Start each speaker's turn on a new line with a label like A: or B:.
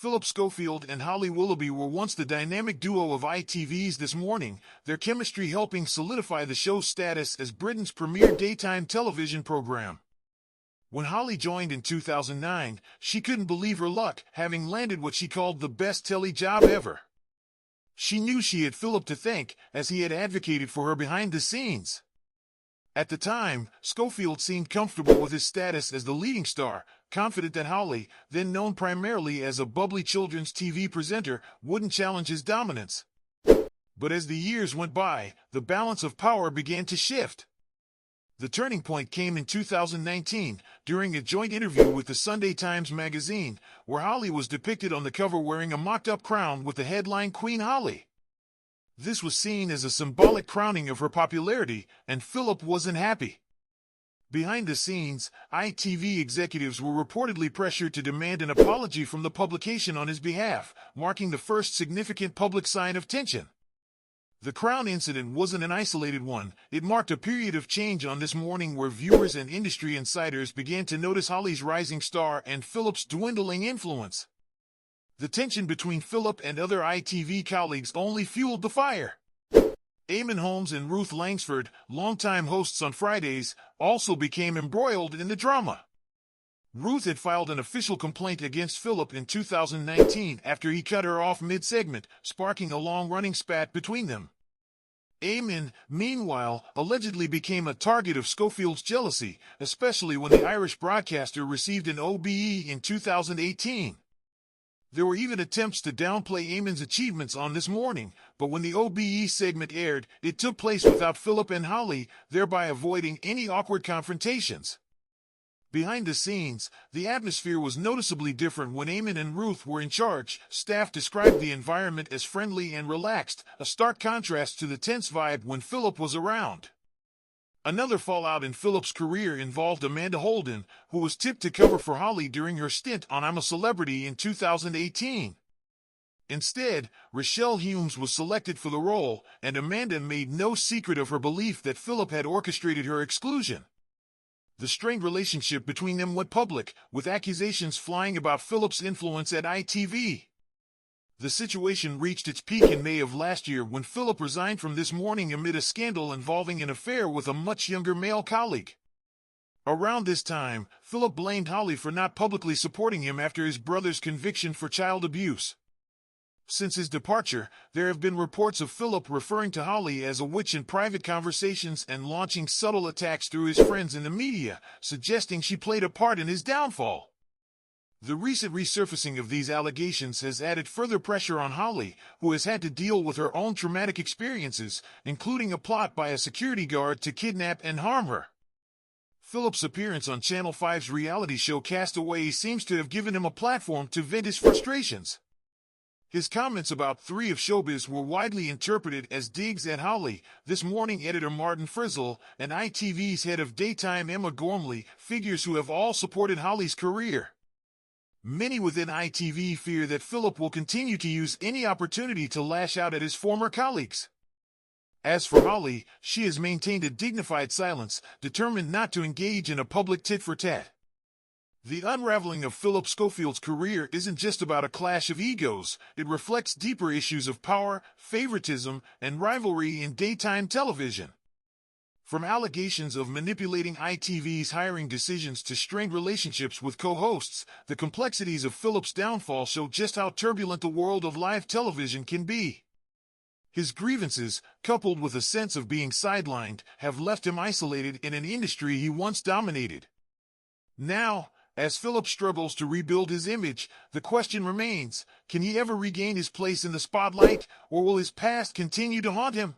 A: Phillip Schofield and Holly Willoughby were once the dynamic duo of ITV's This Morning, their chemistry helping solidify the show's status as Britain's premier daytime television program. When Holly joined in 2009, she couldn't believe her luck, having landed what she called the best telly job ever. She knew she had Phillip to thank, as he had advocated for her behind the scenes. At the time, Schofield seemed comfortable with his status as the leading star, confident that Holly, then known primarily as a bubbly children's TV presenter, wouldn't challenge his dominance. But as the years went by, the balance of power began to shift. The turning point came in 2019, during a joint interview with the Sunday Times magazine, where Holly was depicted on the cover wearing a mocked-up crown with the headline Queen Holly. This was seen as a symbolic crowning of her popularity, and Phillip wasn't happy. Behind the scenes, ITV executives were reportedly pressured to demand an apology from the publication on his behalf, marking the first significant public sign of tension. The crown incident wasn't an isolated one. It marked a period of change on This Morning where viewers and industry insiders began to notice Holly's rising star and Phillip's dwindling influence. The tension between Phillip and other ITV colleagues only fueled the fire. Eamon Holmes and Ruth Langsford, longtime hosts on Fridays, also became embroiled in the drama. Ruth had filed an official complaint against Phillip in 2019 after he cut her off mid-segment, sparking a long-running spat between them. Eamon, meanwhile, allegedly became a target of Schofield's jealousy, especially when the Irish broadcaster received an OBE in 2018. There were even attempts to downplay Eamon's achievements on This Morning, but when the OBE segment aired, it took place without Phillip and Holly, thereby avoiding any awkward confrontations. Behind the scenes, the atmosphere was noticeably different when Eamon and Ruth were in charge. Staff described the environment as friendly and relaxed, a stark contrast to the tense vibe when Phillip was around. Another fallout in Phillip's career involved Amanda Holden, who was tipped to cover for Holly during her stint on I'm a Celebrity in 2018. Instead, Rochelle Humes was selected for the role, and Amanda made no secret of her belief that Phillip had orchestrated her exclusion. The strained relationship between them went public, with accusations flying about Phillip's influence at ITV. The situation reached its peak in May of last year when Phillip resigned from This Morning amid a scandal involving an affair with a much younger male colleague. Around this time, Phillip blamed Holly for not publicly supporting him after his brother's conviction for child abuse. Since his departure, there have been reports of Phillip referring to Holly as a witch in private conversations and launching subtle attacks through his friends in the media, suggesting she played a part in his downfall. The recent resurfacing of these allegations has added further pressure on Holly, who has had to deal with her own traumatic experiences, including a plot by a security guard to kidnap and harm her. Phillip's appearance on Channel 5's reality show Castaway seems to have given him a platform to vent his frustrations. His comments about Three of Showbiz were widely interpreted as digs at Holly. This Morning editor Martin Frizzell and ITV's head of daytime Emma Gormley, figures who have all supported Holly's career. Many within ITV fear that Phillip will continue to use any opportunity to lash out at his former colleagues. As for Holly, she has maintained a dignified silence, determined not to engage in a public tit-for-tat. The unraveling of Phillip Schofield's career isn't just about a clash of egos. It reflects deeper issues of power, favoritism, and rivalry in daytime television. From allegations of manipulating ITV's hiring decisions to strained relationships with co-hosts, the complexities of Phillip's downfall show just how turbulent the world of live television can be. His grievances, coupled with a sense of being sidelined, have left him isolated in an industry he once dominated. Now, as Phillip struggles to rebuild his image, the question remains, can he ever regain his place in the spotlight, or will his past continue to haunt him?